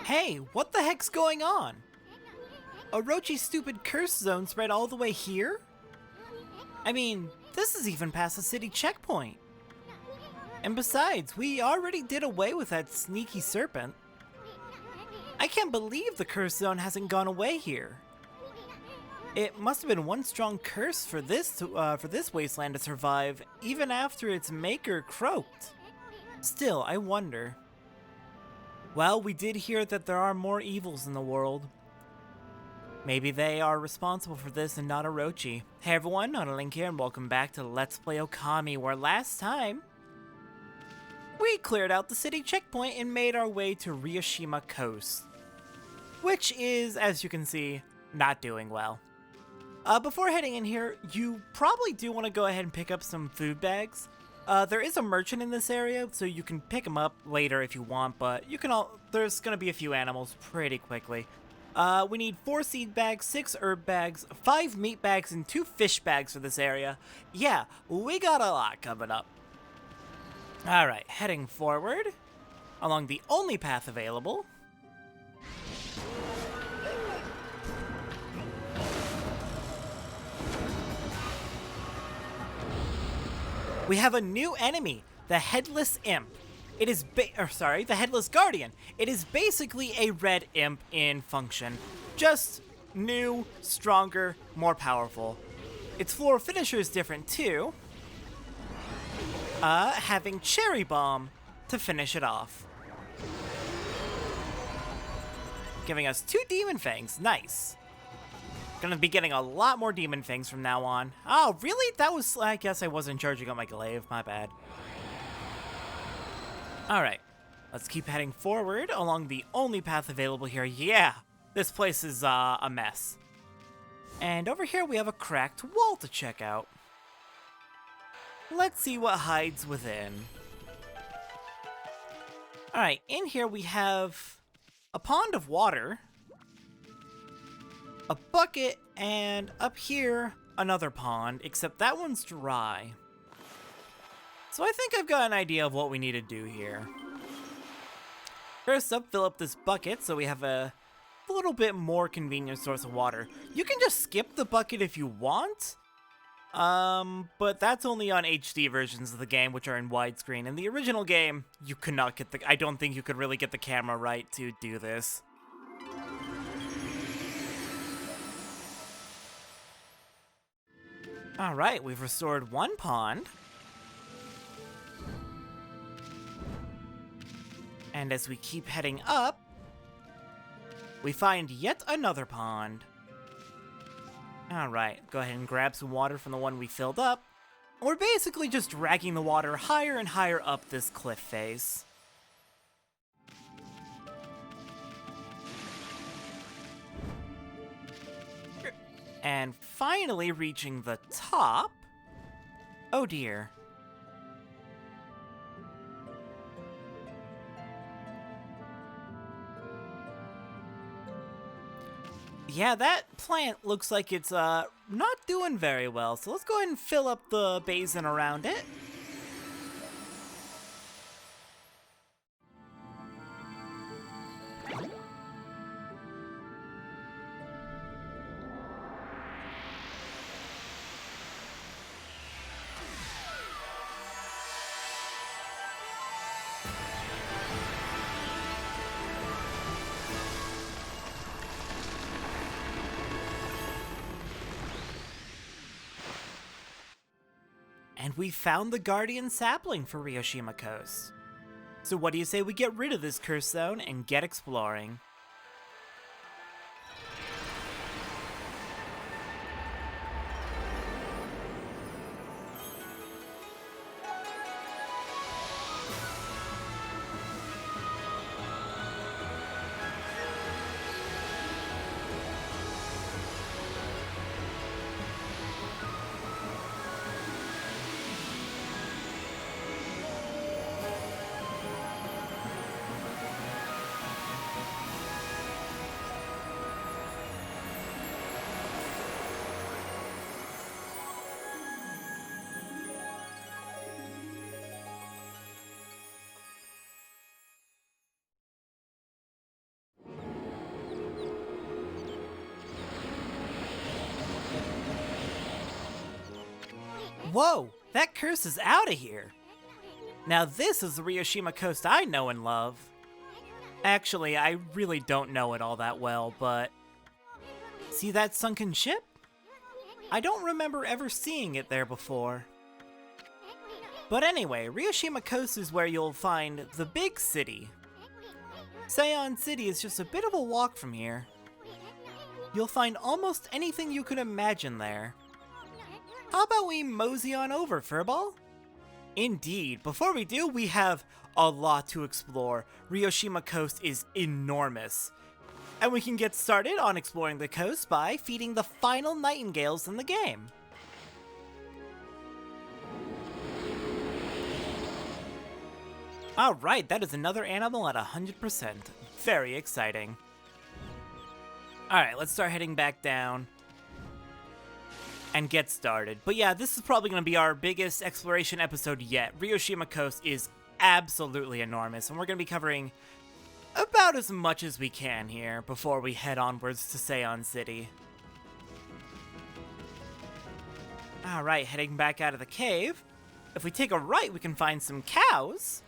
Hey, what the heck's going on? Orochi's stupid curse zone spread all the way here? I mean, this is even past the city checkpoint. And besides, we already did away with that sneaky serpent. I can't believe the curse zone hasn't gone away here. It must have been one strong curse for this wasteland to survive, even after its maker croaked. Still, I wonder. Well, we did hear that there are more evils in the world. Maybe they are responsible for this and not Orochi. Hey everyone, OniLink here, and welcome back to Let's Play Okami, where last time we cleared out the city checkpoint and made our way to Ryoshima Coast, which is, as you can see, not doing well. Before heading in here, you probably do want to go ahead and pick up some food bags. There is a merchant in this area, so you can pick them up later if you want, but there's going to be a few animals pretty quickly. We need 4 seed bags, 6 herb bags, 5 meat bags, and 2 fish bags for this area. Yeah, we got a lot coming up. Alright, heading forward along the only path available. We have a new enemy, the Headless Imp. It is the Headless Guardian. It is basically a red imp in function. Just new, stronger, more powerful. Its floor finisher is different too. Having Cherry Bomb to finish it off. Giving us 2 Demon Fangs, nice. Gonna be getting a lot more Demon Fangs from now on. Oh, really? I guess I wasn't charging up my glaive, my bad. Alright, let's keep heading forward along the only path available here. Yeah, this place is a mess. And over here we have a cracked wall to check out. Let's see what hides within. Alright, in here we have a pond of water, a bucket, and up here another pond, except that one's dry. So I think I've got an idea of what we need to do here. First up, fill up this bucket so we have a little bit more convenient source of water. You can just skip the bucket if you want, but that's only on HD versions of the game, which are in widescreen. In the original game, you could not get I don't think you could really get the camera right to do this. Alright, we've restored 1 pond. And as we keep heading up, we find yet another pond. Alright, go ahead and grab some water from the one we filled up. We're basically just dragging the water higher and higher up this cliff face. And finally reaching the top. Oh dear. Yeah, that plant looks like it's not doing very well, so let's go ahead and fill up the basin around it. And we found the Guardian sapling for Ryoshima Coast. So what do you say we get rid of this curse zone and get exploring? Whoa, that curse is out of here. Now this is the Ryoshima Coast I know and love. Actually, I really don't know it all that well, but... See that sunken ship? I don't remember ever seeing it there before. But anyway, Ryoshima Coast is where you'll find the big city. Seion City is just a bit of a walk from here. You'll find almost anything you could imagine there. How about we mosey on over, Furball? Indeed, before we do, we have a lot to explore. Ryoshima Coast is enormous. And we can get started on exploring the coast by feeding the final nightingales in the game. Alright, that is another animal at 100%. Very exciting. Alright, let's start heading back down and get started. But yeah, this is probably going to be our biggest exploration episode yet. Ryoshima Coast is absolutely enormous, and we're going to be covering about as much as we can here before we head onwards to Seion City. Alright, heading back out of the cave. If we take a right, we can find some cows.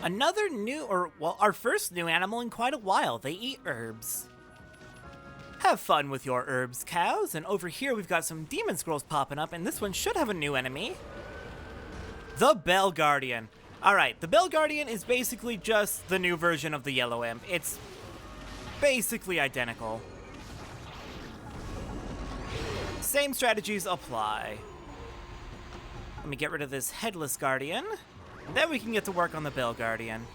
Another new, our first new animal in quite a while. They eat herbs. Have fun with your herbs, cows. And over here we've got some demon scrolls popping up, and this one should have a new enemy. The Bell Guardian. Alright, the Bell Guardian is basically just the new version of the Yellow Imp. It's basically identical. Same strategies apply. Let me get rid of this Headless Guardian. Then we can get to work on the Bell Guardian.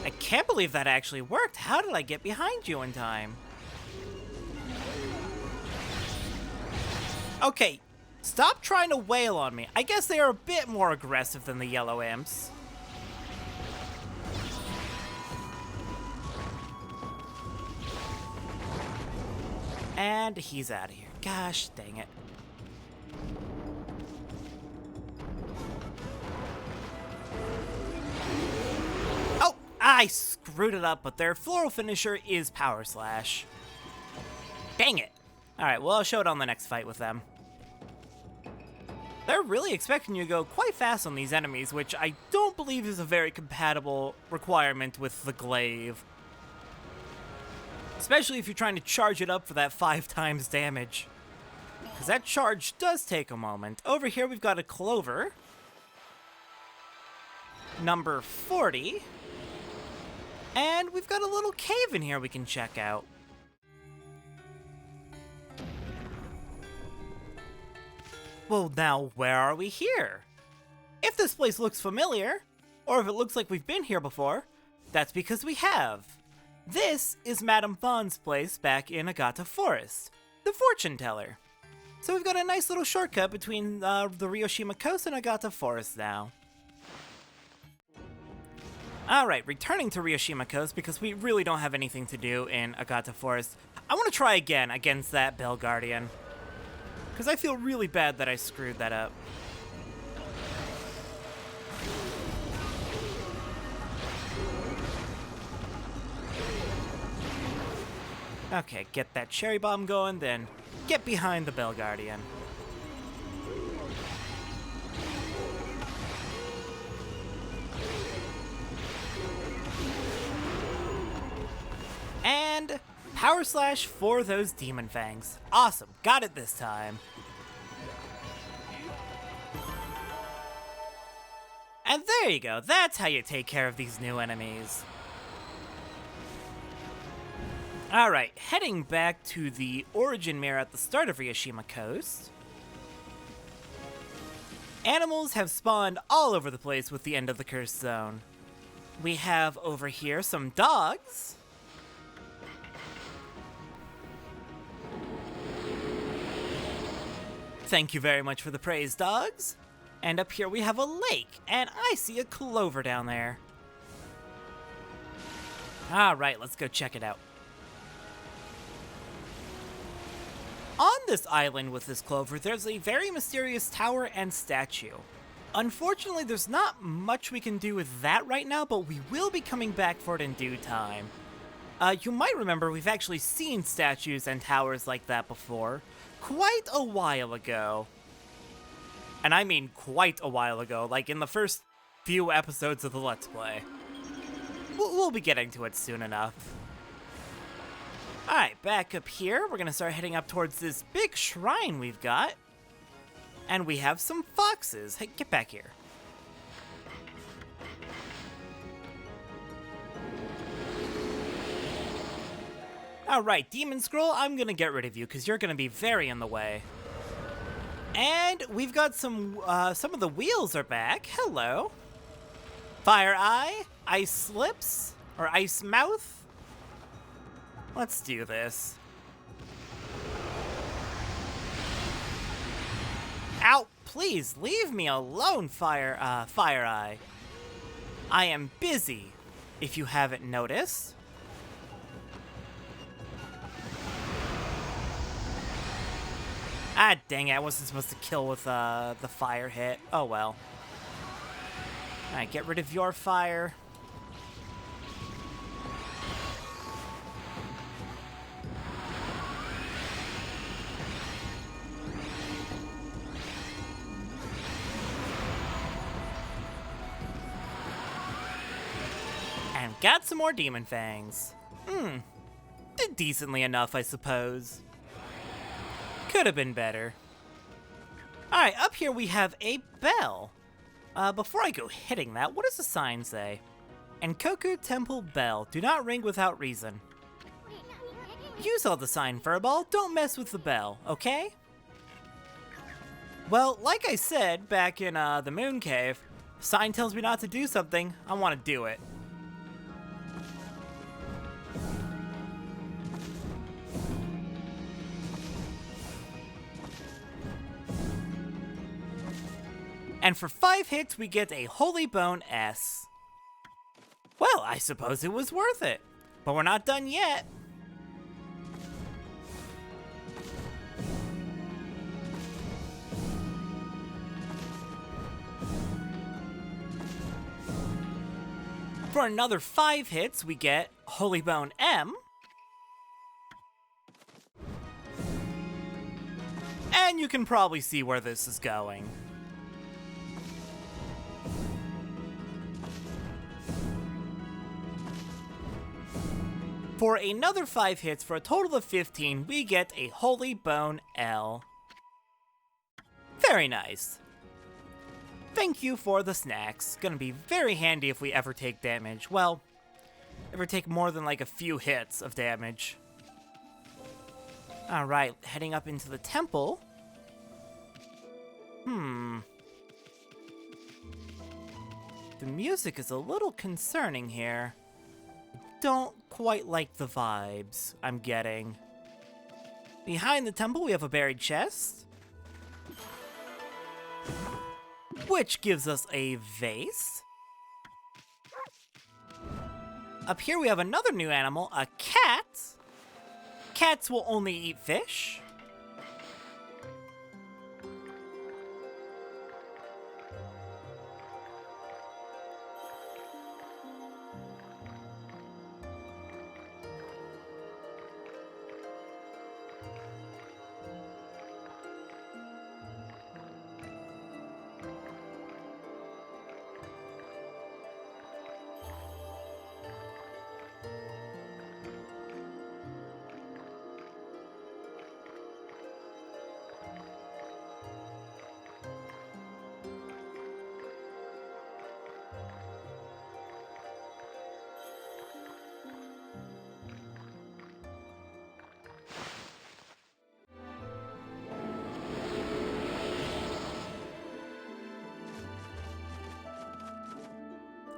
I can't believe that actually worked. How did I get behind you in time? Okay, stop trying to wail on me. I guess they are a bit more aggressive than the Yellow Imps. And he's out of here. Gosh dang it. I screwed it up, but their floral finisher is Power Slash. Dang it! Alright, well, I'll show it on the next fight with them. They're really expecting you to go quite fast on these enemies, which I don't believe is a very compatible requirement with the glaive. Especially if you're trying to charge it up for that 5 times damage. Because that charge does take a moment. Over here we've got a Clover. Number 40. And we've got a little cave in here we can check out. Well, now, where are we here? If this place looks familiar, or if it looks like we've been here before, that's because we have. This is Madame Fawn's place back in Agata Forest, the fortune teller. So we've got a nice little shortcut between the Ryoshima Coast and Agata Forest now. Alright, returning to Ryoshima Coast because we really don't have anything to do in Agata Forest. I want to try again against that Bell Guardian. Because I feel really bad that I screwed that up. Okay, get that cherry bomb going, then get behind the Bell Guardian. And Power Slash for those Demon Fangs. Awesome, got it this time. And there you go, that's how you take care of these new enemies. Alright, heading back to the origin mirror at the start of Ryoshima Coast. Animals have spawned all over the place with the end of the curse zone. We have over here some dogs. Thank you very much for the praise, dogs. And up here we have a lake, and I see a clover down there. Alright, let's go check it out. On this island with this clover, there's a very mysterious tower and statue. Unfortunately, there's not much we can do with that right now, but we will be coming back for it in due time. You might remember we've actually seen statues and towers like that before, quite a while ago. And I mean quite a while ago, like in the first few episodes of the Let's Play. We'll be getting to it soon enough. Alright, back up here, we're gonna start heading up towards this big shrine we've got. And we have some foxes. Hey, get back here. Alright, Demon Scroll, I'm gonna get rid of you because you're gonna be very in the way. And we've got some of the wheels are back. Hello. Fire Eye, Ice Lips, or Ice Mouth. Let's do this. Ow, please leave me alone, Fire Eye. I am busy, if you haven't noticed. Ah, dang it, I wasn't supposed to kill with the fire hit. Oh well. Alright, get rid of your fire. And got some more demon fangs. Did decently enough, I suppose. Could have been better. Alright, up here we have a bell. Before I go hitting that, what does the sign say? Enkoku Temple Bell. Do not ring without reason. Use all the sign, Furball. Don't mess with the bell, okay? Well, like I said back in the Moon Cave, sign tells me not to do something, I want to do it. And for 5 hits, we get a Holy Bone S. Well, I suppose it was worth it. But we're not done yet. For another 5 hits, we get Holy Bone M. And you can probably see where this is going. For another 5 hits, for a total of 15, we get a Holy Bone L. Very nice. Thank you for the snacks. Gonna be very handy if we ever take damage. Well, ever take more than like a few hits of damage. Alright, heading up into the temple. The music is a little concerning here. Don't quite like the vibes I'm getting. Behind the temple, we have a buried chest, which gives us a vase. Up here, we have another new animal, a cat. Cats will only eat fish.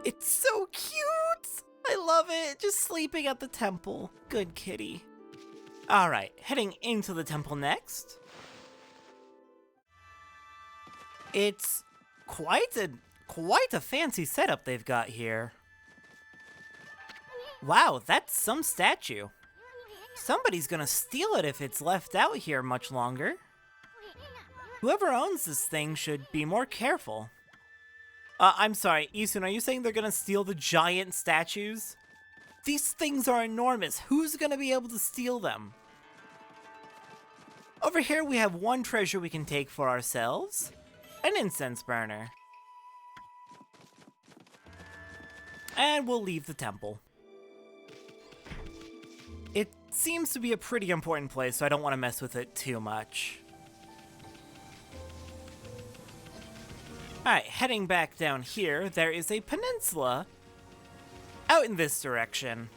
It's so cute! I love it, just sleeping at the temple. Good kitty. Alright, heading into the temple next. It's quite a fancy setup they've got here. Wow, that's some statue. Somebody's gonna steal it if it's left out here much longer. Whoever owns this thing should be more careful. I'm sorry, Isun, are you saying they're gonna steal the giant statues? These things are enormous. Who's gonna be able to steal them? Over here we have one treasure we can take for ourselves. An incense burner. And we'll leave the temple. It seems to be a pretty important place, so I don't want to mess with it too much. Alright, heading back down here, there is a peninsula out in this direction.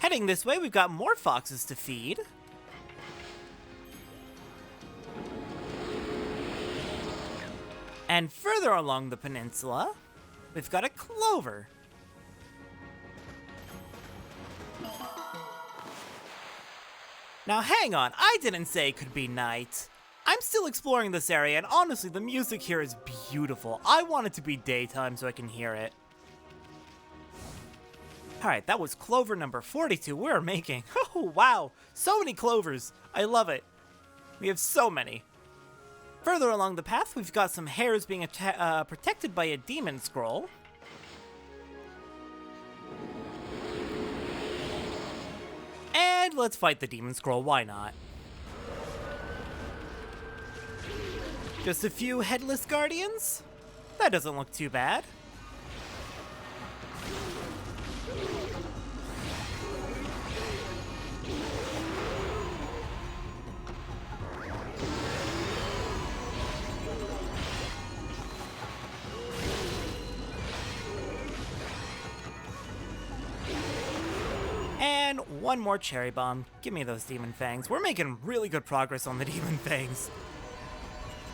Heading this way, we've got more foxes to feed. And further along the peninsula, we've got a clover. Now hang on, I didn't say it could be night. I'm still exploring this area, and honestly, the music here is beautiful. I want it to be daytime so I can hear it. Alright, that was clover number 42 we're making. Oh, wow. So many clovers. I love it. We have so many. Further along the path, we've got some hares being protected by a demon scroll. And let's fight the demon scroll, why not? Just a few headless guardians? That doesn't look too bad. And one more cherry bomb. Give me those demon fangs. We're making really good progress on the demon fangs.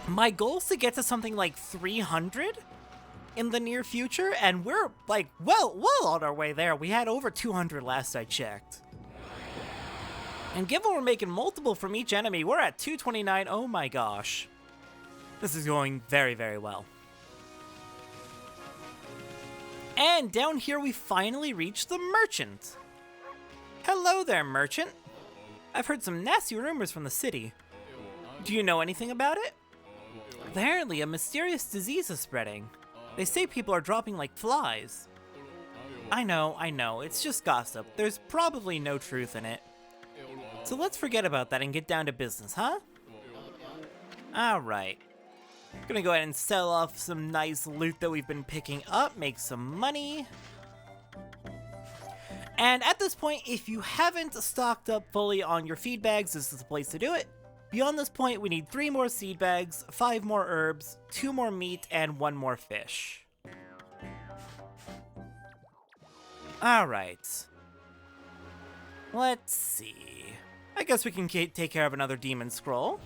My goal is to get to something like 300 in the near future, and we're like well on our way there. We had over 200 last I checked. And given we're making multiple from each enemy, we're at 229. Oh my gosh. This is going very, very well. And down here we finally reached the merchant. Hello there, merchant. I've heard some nasty rumors from the city. Do you know anything about it? Apparently, a mysterious disease is spreading. They say people are dropping like flies. I know, it's just gossip. There's probably no truth in it. So let's forget about that and get down to business, huh? Alright. Gonna go ahead and sell off some nice loot that we've been picking up, make some money. And at this point, if you haven't stocked up fully on your feed bags, this is the place to do it. Beyond this point, we need 3 more seed bags, 5 more herbs, 2 more meat, and 1 more fish. Alright. Let's see. I guess we can take care of another demon scroll.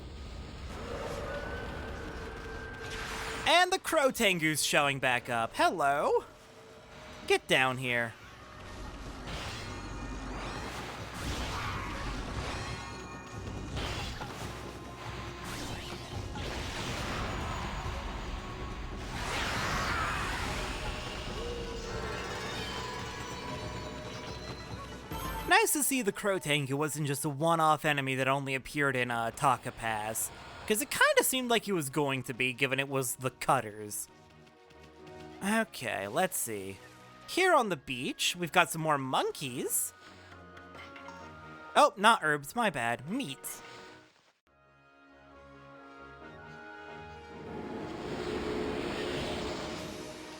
And the Crow Tengu's showing back up. Hello. Get down here. Nice to see the Crow Tengu wasn't just a one-off enemy that only appeared in Taka Pass, because it kind of seemed like he was going to be, given it was the Cutters. Okay, let's see. Here on the beach, we've got some more monkeys. Oh, not herbs, my bad. Meat.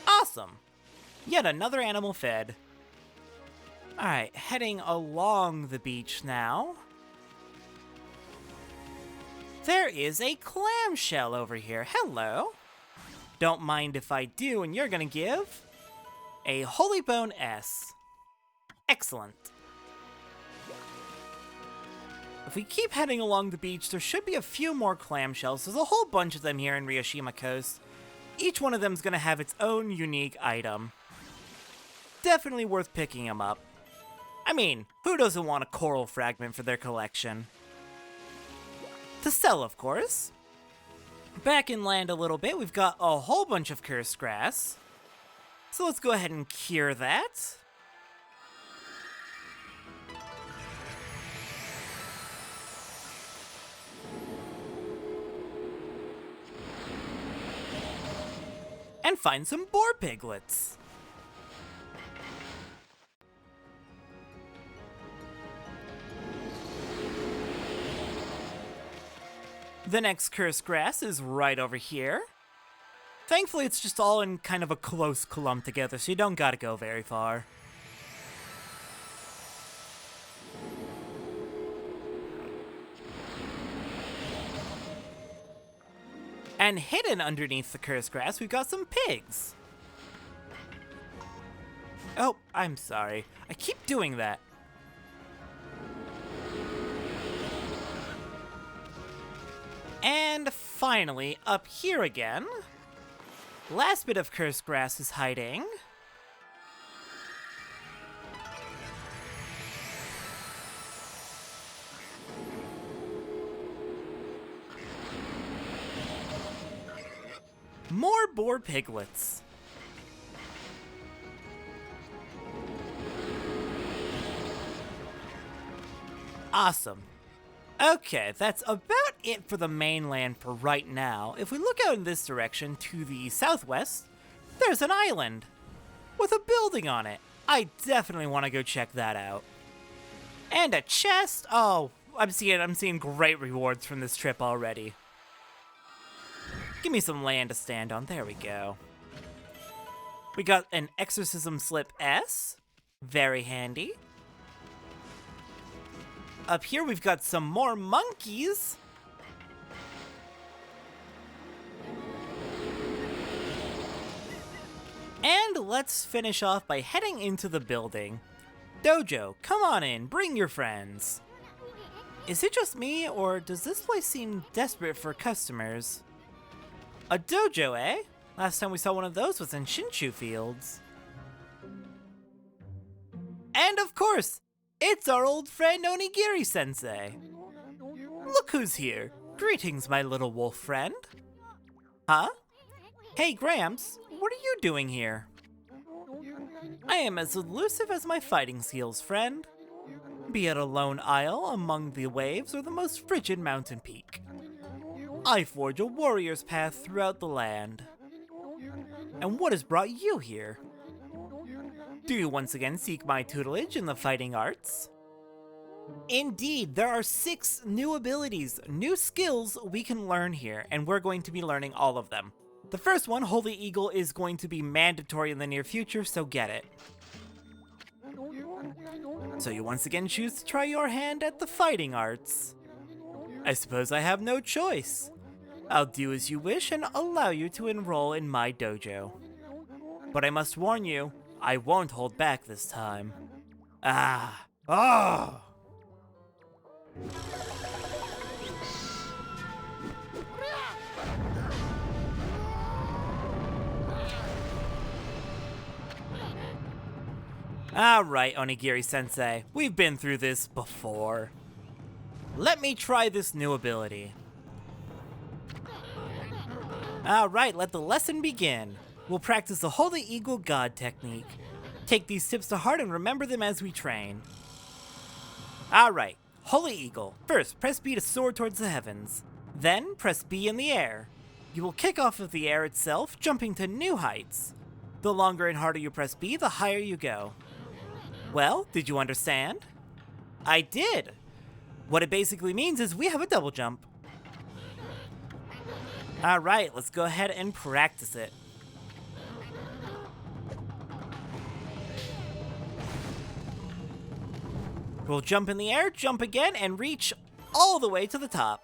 Awesome. Yet another animal fed. Alright, heading along the beach now. There is a clamshell over here. Hello. Don't mind if I do, and you're gonna give a Holy Bone S. Excellent. If we keep heading along the beach, there should be a few more clamshells. There's a whole bunch of them here in Ryoshima Coast. Each one of them is gonna have its own unique item. definitely worth picking them up. I mean, who doesn't want a coral fragment for their collection? To sell, of course. Back inland a little bit, we've got a whole bunch of cursed grass. So let's go ahead and cure that. And find some boar piglets. The next cursed grass is right over here. Thankfully, it's just all in kind of a close clump together, so you don't gotta go very far. And hidden underneath the cursed grass, we've got some pigs. Oh, I'm sorry. I keep doing that. And finally, up here again. Last bit of cursed grass is hiding. More boar piglets. Awesome. Okay, that's about it for the mainland for right now. If we look out in this direction to the southwest, there's an island with a building on it. I definitely want to go check that out. And a chest. Oh, I'm seeing great rewards from this trip already. Give me some land to stand on. There we go. We got an exorcism slip S. Very handy. Up here, we've got some more monkeys. And let's finish off by heading into the building. Dojo, come on in, bring your friends. Is it just me, or does this place seem desperate for customers? A dojo, eh? Last time we saw one of those was in Shinshu Fields. And of course, it's our old friend Onigiri-sensei. Look who's here. Greetings, my little wolf friend. Huh? Hey, Gramps, what are you doing here? I am as elusive as my fighting skills, friend. Be it a lone isle among the waves or the most frigid mountain peak. I forge a warrior's path throughout the land. And what has brought you here? Do you once again seek my tutelage in the fighting arts? Indeed, there are 6 new abilities, new skills we can learn here, and we're going to be learning all of them. The first one, Holy Eagle, is going to be mandatory in the near future, so get it. So you once again choose to try your hand at the fighting arts. I suppose I have no choice. I'll do as you wish and allow you to enroll in my dojo. But I must warn you, I won't hold back this time. Alright, Onigiri-sensei, we've been through this before. Let me try this new ability. Alright, let the lesson begin. We'll practice the Holy Eagle God technique. Take these tips to heart and remember them as we train. Alright, Holy Eagle. First, press B to soar towards the heavens. Then, press B in the air. You will kick off of the air itself, jumping to new heights. The longer and harder you press B, the higher you go. Well, did you understand? I did! What it basically means is we have a double jump. Alright, let's go ahead and practice it. We'll jump in the air, jump again, and reach all the way to the top.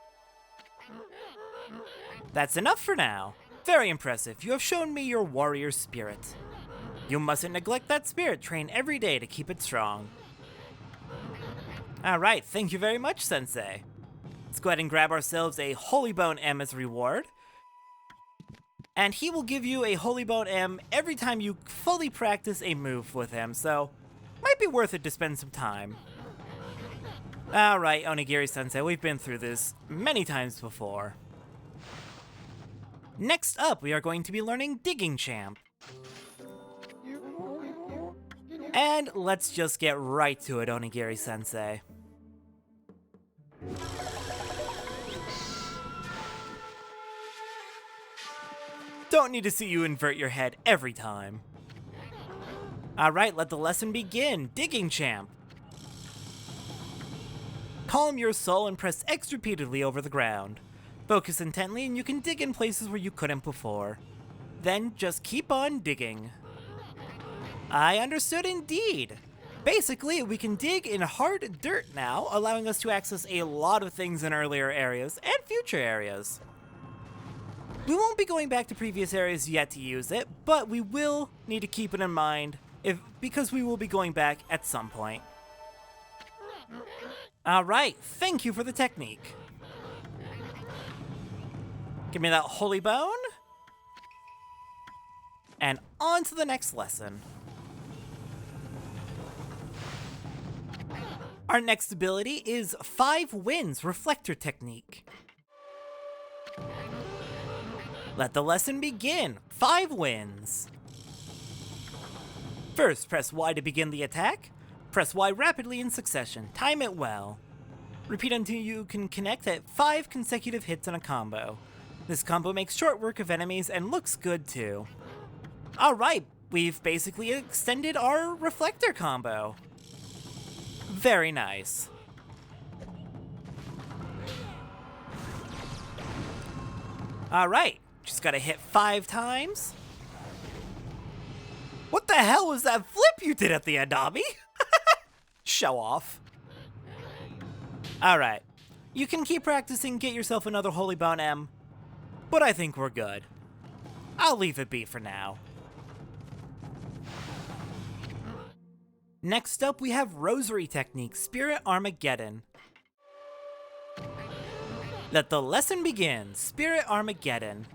That's enough for now. Very impressive. You have shown me your warrior spirit. You mustn't neglect that spirit. Train every day to keep it strong. Alright, thank you very much, Sensei. Let's go ahead and grab ourselves a Holy Bone M as reward. And he will give you a Holy Bone M every time you fully practice a move with him, so might be worth it to spend some time. Alright, Onigiri-sensei, we've been through this many times before. Next up, we are going to be learning Digging Champ. And let's just get right to it, Onigiri-sensei. Don't need to see you invert your head every time. Alright, let the lesson begin. Digging Champ. Calm your soul and press X repeatedly over the ground. Focus intently and you can dig in places where you couldn't before. Then just keep on digging. I understood indeed. Basically, we can dig in hard dirt now, allowing us to access a lot of things in earlier areas and future areas. We won't be going back to previous areas yet to use it, but we will need to keep it in mind because we will be going back at some point. Alright, thank you for the technique. Give me that Holy Bone. And on to the next lesson. Our next ability is 5 Winds Reflector Technique. Let the lesson begin. 5 winds. First, press Y to begin the attack. Press Y rapidly in succession. Time it well. Repeat until you can connect at 5 consecutive hits in a combo. This combo makes short work of enemies and looks good too. Alright, we've basically extended our reflector combo. Very nice. Alright, just gotta hit 5 times. What the hell was that flip you did at the end, Ami? Show off. Alright, you can keep practicing, get yourself another Holy Bone M, but I think we're good. I'll leave it be for now. Next up, we have Rosary Technique, Spirit Armageddon. Let the lesson begin, Spirit Armageddon.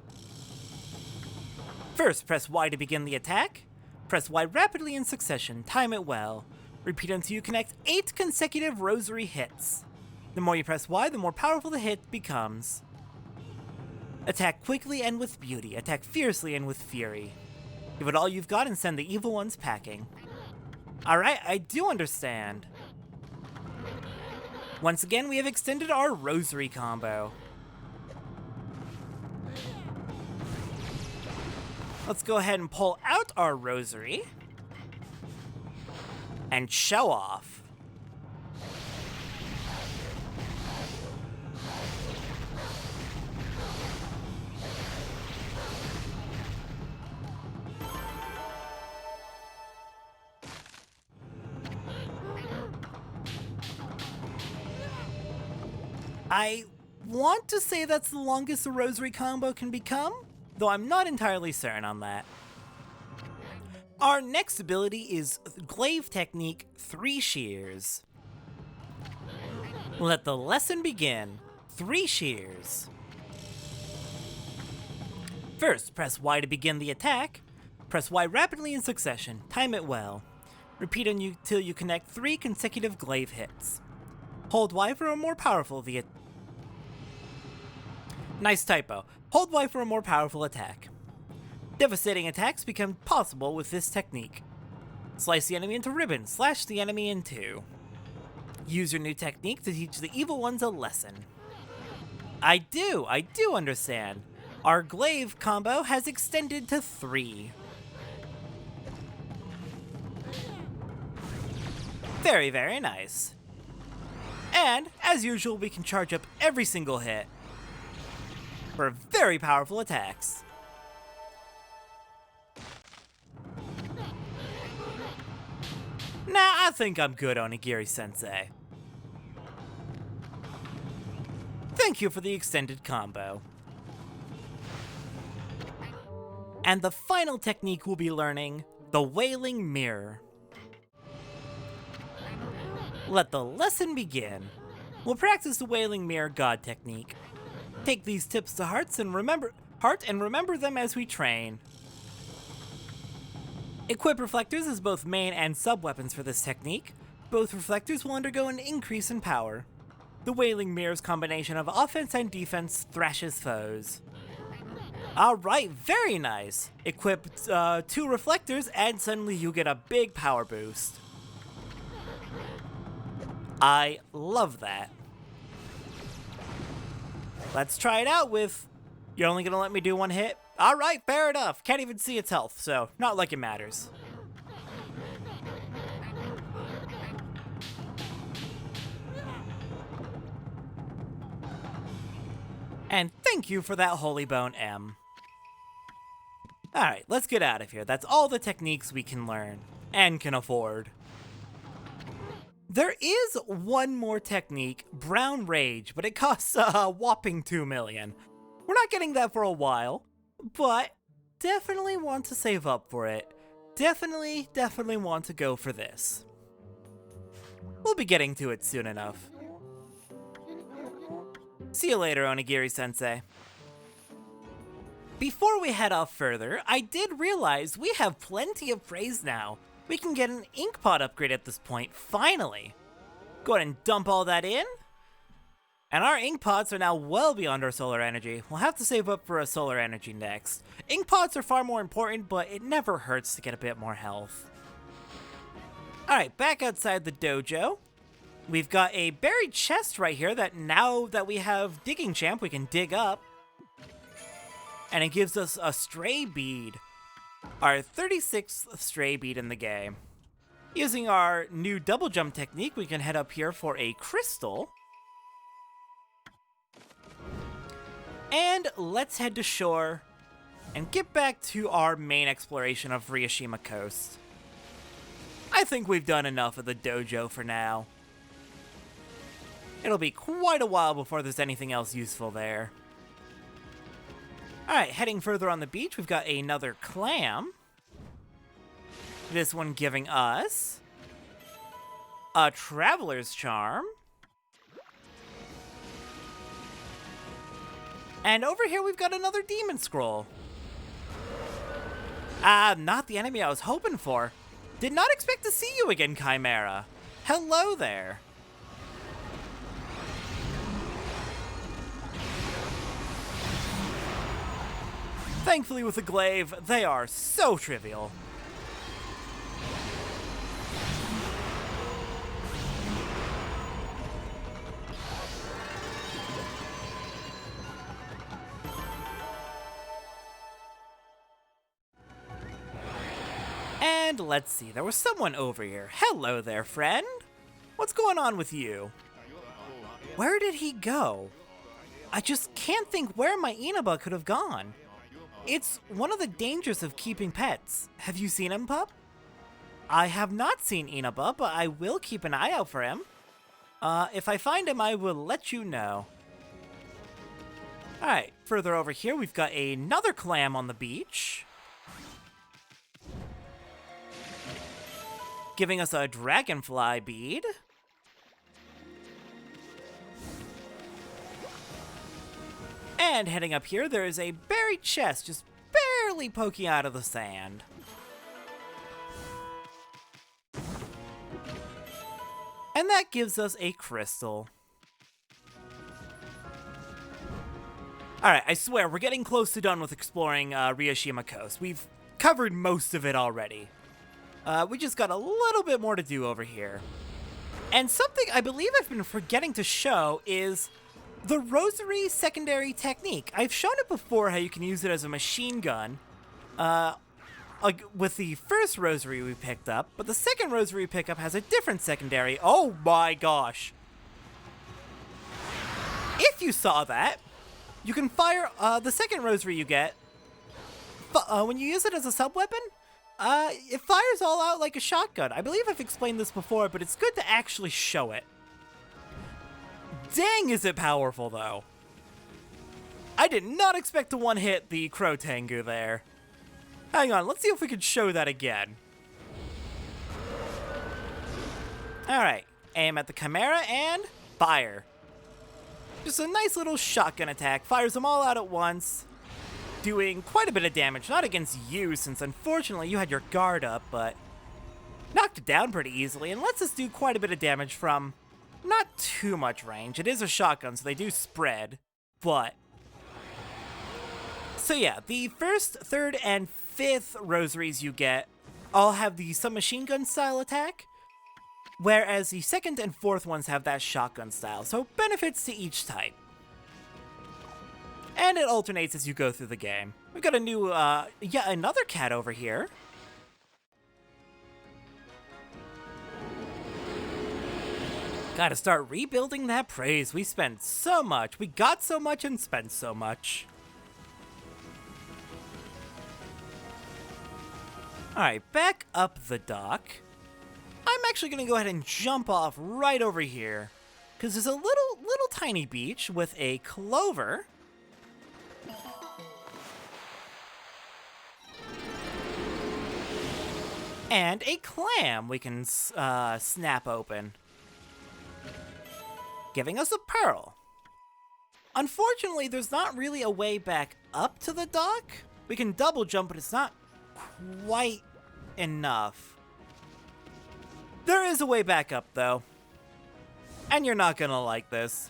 First, press Y to begin the attack. Press Y rapidly in succession, time it well. Repeat until you connect 8 consecutive Rosary hits. The more you press Y, the more powerful the hit becomes. Attack quickly and with beauty, attack fiercely and with fury. Give it all you've got and send the evil ones packing. Alright, I do understand. Once again, we have extended our Rosary combo. Let's go ahead and pull out our Rosary and show off. I want to say that's the longest a Rosary combo can become, though I'm not entirely certain on that. Our next ability is Glaive Technique 3 Shears. Let the lesson begin. 3 shears. First, press Y to begin the attack. Press Y rapidly in succession. Time it well. Repeat until you connect 3 consecutive glaive hits. Hold Y for a more powerful Nice typo. Hold Y for a more powerful attack. Devastating attacks become possible with this technique. Slice the enemy into ribbons, slash the enemy in 2. Use your new technique to teach the evil ones a lesson. I do understand. Our glaive combo has extended to 3. Very, very nice. And, as usual, we can charge up every single hit for very powerful attacks. Nah, I think I'm good, Onigiri-sensei. Thank you for the extended combo. And the final technique we'll be learning, the Wailing Mirror. Let the lesson begin. We'll practice the Wailing Mirror God technique. Take these tips to heart and remember apart and remember them as we train. Equip reflectors as both main and sub-weapons for this technique. Both reflectors will undergo an increase in power. The Wailing Mirror's combination of offense and defense thrashes foes. Alright, very nice! Equip 2 reflectors and suddenly you get a big power boost. I love that. Let's try it out with... You're only gonna let me do one hit? Alright, fair enough. Can't even see its health, so not like it matters. And thank you for that Holy Bone M. Alright, let's get out of here. That's all the techniques we can learn. And can afford. There is one more technique, Brown Rage, but it costs a whopping 2 million. We're not getting that for a while, but definitely want to save up for it. Definitely want to go for this. We'll be getting to it soon enough. See you later, Onigiri-sensei. Before we head off further, I did realize we have plenty of praise now. We can get an ink pot upgrade at this point, finally. Go ahead and dump all that in. And our ink pots are now well beyond our solar energy. We'll have to save up for a solar energy next. Ink pots are far more important, but it never hurts to get a bit more health. Alright, back outside the dojo. We've got a buried chest right here that now that we have Digging Champ, we can dig up. And it gives us a stray bead. Our 36th stray bead in the game. Using our new double jump technique, we can head up here for a crystal. And let's head to shore and get back to our main exploration of Ryoshima Coast. I think we've done enough of the dojo for now. It'll be quite a while before there's anything else useful there. Alright, heading further on the beach, we've got another clam. This one giving us a Traveler's Charm. And over here we've got another Demon Scroll. Not the enemy I was hoping for. Did not expect to see you again, Chimera. Hello there. Thankfully with the glaive, they are so trivial. And let's see, there was someone over here. Hello there, friend. What's going on with you? Where did he go? I just can't think where my Inaba could have gone. It's one of the dangers of keeping pets. Have you seen him, pup? I have not seen Inaba, but I will keep an eye out for him. If I find him, I will let you know. Alright, further over here, we've got another clam on the beach. Giving us a dragonfly bead. And heading up here, there is a buried chest just barely poking out of the sand. And that gives us a crystal. Alright, I swear, we're getting close to done with exploring Ryoshima Coast. We've covered most of it already. We just got a little bit more to do over here. And something I believe I've been forgetting to show is the rosary secondary technique. I've shown it before how you can use it as a machine gun with the first rosary we picked up, but the second rosary we pick up has a different secondary. Oh my gosh. If you saw that, you can fire the second rosary you get. When you use it as a sub-weapon, it fires all out like a shotgun. I believe I've explained this before, but it's good to actually show it. Dang, is it powerful, though. I did not expect to one-hit the Crow Tengu there. Hang on, let's see if we can show that again. Alright, aim at the Chimera and fire. Just a nice little shotgun attack. Fires them all out at once. doing quite a bit of damage. Not against you, since unfortunately you had your guard up, but knocked it down pretty easily, and lets us do quite a bit of damage from not too much range. It is a shotgun, so they do spread, but... So yeah, the first, third, and fifth rosaries you get all have the submachine gun style attack, whereas the second and fourth ones have that shotgun style, so benefits to each type. And it alternates as you go through the game. We've got a new, yet another cat over here. Gotta start rebuilding that praise. We spent so much. We got so much and spent so much. Alright, back up the dock. I'm actually gonna go ahead and jump off right over here, because there's a little tiny beach with a clover. And a clam we can snap open, giving us a pearl. Unfortunately, there's not really a way back up to the dock. We can double jump, but it's not quite enough. There is a way back up, though. And you're not gonna like this.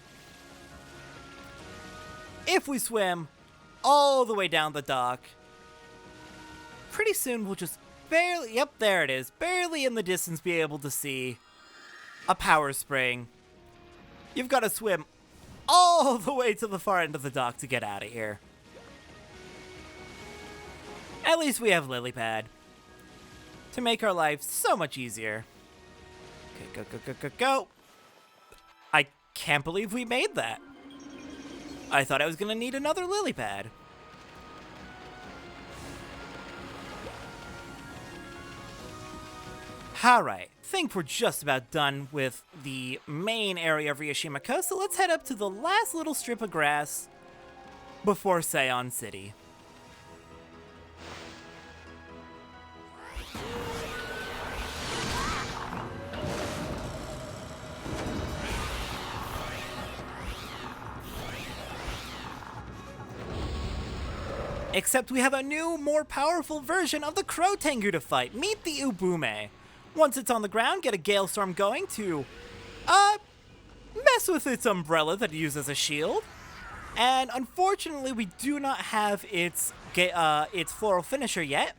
If we swim all the way down the dock, pretty soon we'll just barely, yep, there it is, barely in the distance be able to see a power spring. You've got to swim all the way to the far end of the dock to get out of here. At least we have lily pad to make our life so much easier. Okay, go. I can't believe we made that. I thought I was gonna need another lily pad. Alright, think we're just about done with the main area of Ryoshima Coast, so let's head up to the last little strip of grass before Seion City. Except we have a new, more powerful version of the Crow Tengu to fight. Meet the Ubume. Once it's on the ground, get a Gale Storm going to, mess with its umbrella that it uses as a shield. And unfortunately, we do not have its floral finisher yet.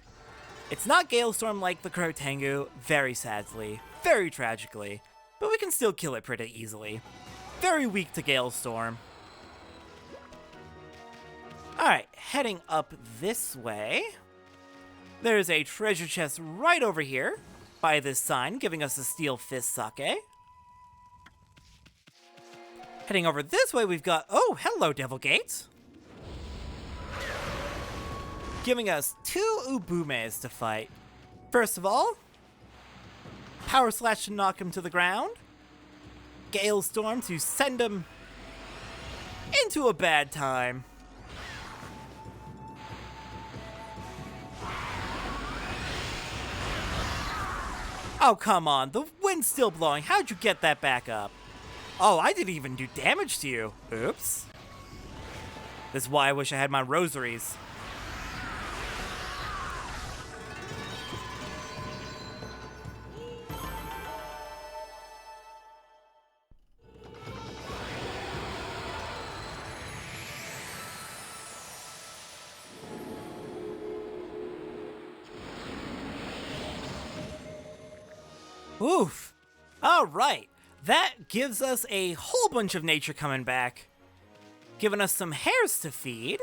It's not Gale Storm like the Crow Tengu, very sadly, very tragically, but we can still kill it pretty easily. Very weak to Gale Storm. Alright, heading up this way. There's a treasure chest right over here by this sign, giving us a steel fist sake. Heading over this way, we've got, oh, hello, Devil Gates. Giving us 2 Ubumes to fight. First of all, Power Slash to knock him to the ground. Gale Storm to send him into a bad time. Oh, come on. The wind's still blowing. How'd you get that back up? Oh, I didn't even do damage to you. Oops. This is why I wish I had my rosaries. Oof. Alright. That gives us a whole bunch of nature coming back. Giving us some hares to feed.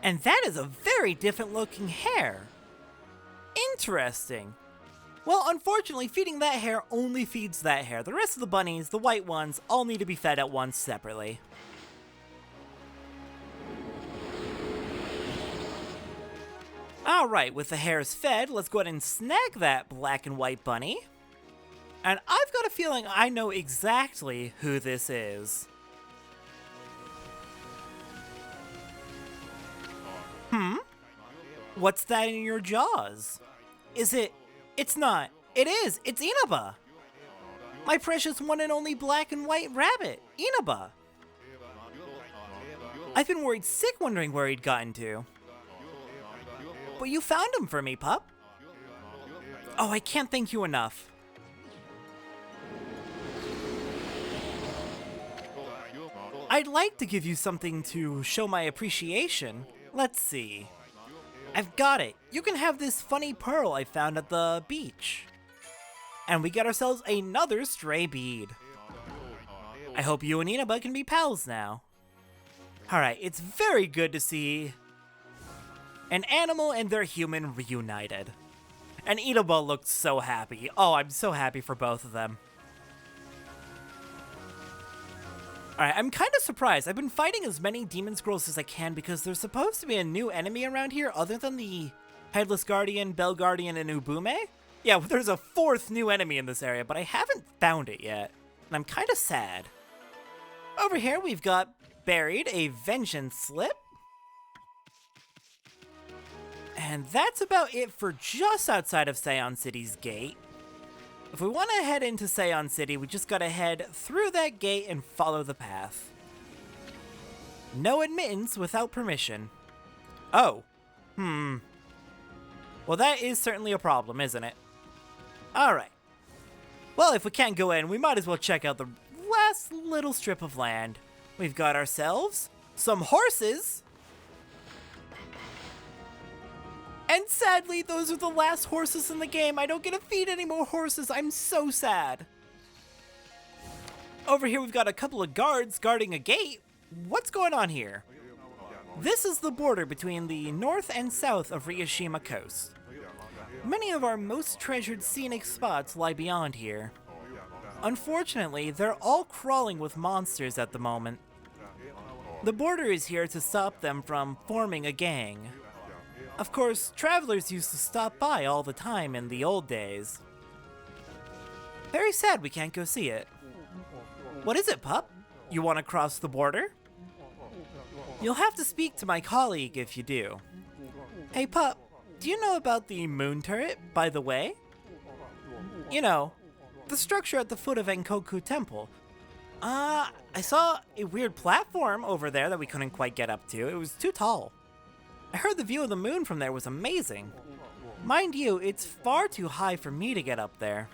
And that is a very different looking hair. Interesting. Well, unfortunately, feeding that hair only feeds that hair. The rest of the bunnies, the white ones, all need to be fed at once separately. Alright, with the hairs fed, let's go ahead and snag that black and white bunny. And I've got a feeling I know exactly who this is. What's that in your jaws? Is it? It's not. It is. It's Inaba. My precious one and only black and white rabbit, Inaba. I've been worried sick wondering where he'd gotten to. But you found him for me, pup. Oh, I can't thank you enough. I'd like to give you something to show my appreciation. Let's see. I've got it. You can have this funny pearl I found at the beach. And we got ourselves another stray bead. I hope you and Inaba can be pals now. Alright, it's very good to see an animal and their human reunited. And Inaba looked so happy. Oh, I'm so happy for both of them. Alright, I'm kind of surprised. I've been fighting as many demon scrolls as I can because there's supposed to be a new enemy around here other than the Headless Guardian, Bell Guardian, and Ubume. Yeah, there's a fourth new enemy in this area, but I haven't found it yet. And I'm kind of sad. Over here, we've got buried a Vengeance Slip. And that's about it for just outside of Seion City's gate. If we want to head into Seion City, we just gotta head through that gate and follow the path. No admittance without permission. Oh. Well, that is certainly a problem, isn't it? Alright. Well, if we can't go in, we might as well check out the last little strip of land. We've got ourselves some horses. And sadly, those are the last horses in the game. I don't get to feed any more horses. I'm so sad. Over here, we've got a couple of guards guarding a gate. What's going on here? This is the border between the north and south of Ryoshima Coast. Many of our most treasured scenic spots lie beyond here. Unfortunately, they're all crawling with monsters at the moment. The border is here to stop them from forming a gang. Of course, travelers used to stop by all the time in the old days. Very sad we can't go see it. What is it, pup? You want to cross the border? You'll have to speak to my colleague if you do. Hey, pup, do you know about the moon turret, by the way? You know, the structure at the foot of Enkoku Temple. I saw a weird platform over there that we couldn't quite get up to. It was too tall. I heard the view of the moon from there was amazing. Mind you, it's far too high for me to get up there.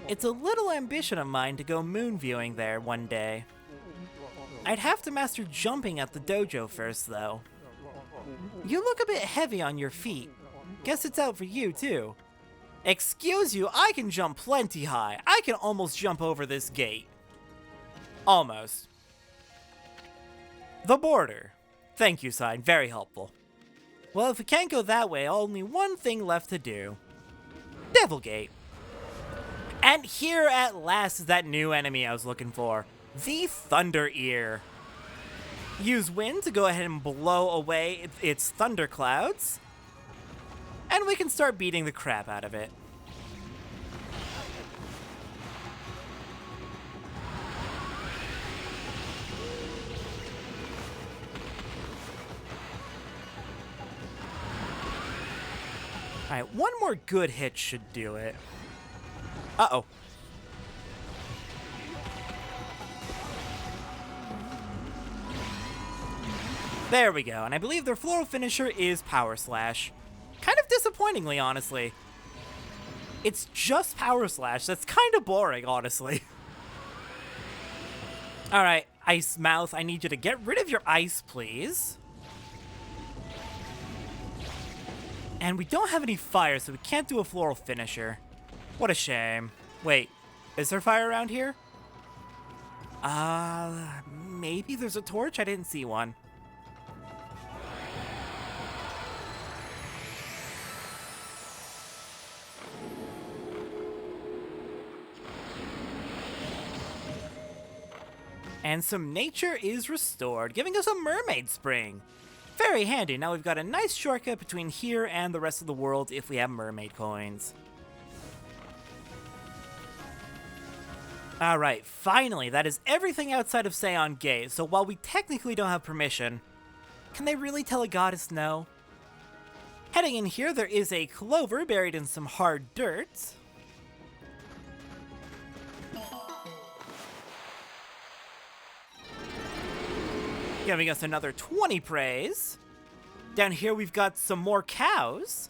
It's a little ambition of mine to go moon viewing there one day. I'd have to master jumping at the dojo first, though. You look a bit heavy on your feet. Guess it's out for you, too. Excuse you, I can jump plenty high. I can almost jump over this gate. Almost. The border. Thank you, sign. Very helpful. Well, if we can't go that way, only one thing left to do. Devil Gate. And here at last is that new enemy I was looking for. The Thunder Ear. Use wind to go ahead and blow away its thunder clouds. And we can start beating the crap out of it. Alright, one more good hit should do it. Uh-oh. There we go, and I believe their floral finisher is Power Slash. Kind of disappointingly, honestly. It's just Power Slash. That's kind of boring, honestly. Alright, Ice Mouth, I need you to get rid of your ice, please. And we don't have any fire, so we can't do a floral finisher. What a shame. Wait, is there fire around here? Maybe there's a torch? I didn't see one. And some nature is restored, giving us a mermaid spring. Very handy. Now we've got a nice shortcut between here and the rest of the world if we have mermaid coins. Alright, finally, that is everything outside of Seon Gate, so while we technically don't have permission, can they really tell a goddess no? Heading in here, there is a clover buried in some hard dirt. Giving us another 20 praise. Down here we've got some more cows.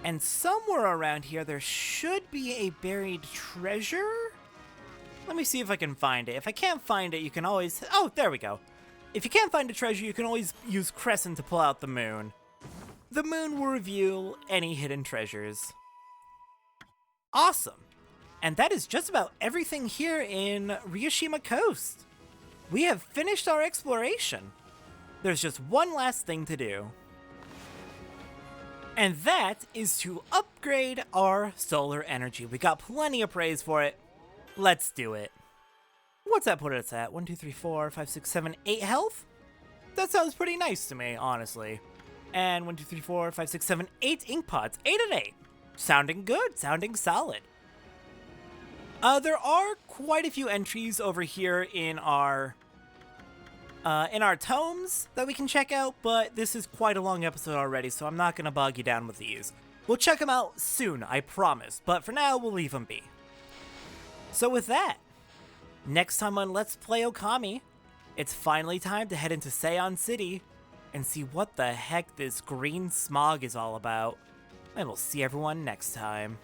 And somewhere around here there should be a buried treasure? Let me see if I can find it. If I can't find it, you can always... Oh, there we go. If you can't find a treasure, you can always use Crescent to pull out the moon. The moon will reveal any hidden treasures. Awesome. And that is just about everything here in Ryoshima Coast. We have finished our exploration. There's just one last thing to do. And that is to upgrade our solar energy. We got plenty of praise for it. Let's do it. What's that put us at? 1, 2, 3, 4, 5, 6, 7, 8 health? That sounds pretty nice to me, honestly. And 1, 2, 3, 4, 5, 6, 7, 8 ink pots. 8 and 8. Sounding good, sounding solid. There are quite a few entries over here in our tomes that we can check out, but this is quite a long episode already, so I'm not going to bog you down with these. We'll check them out soon, I promise, but for now, we'll leave them be. So with that, next time on Let's Play Okami, it's finally time to head into Seon City and see what the heck this green smog is all about. And we'll see everyone next time.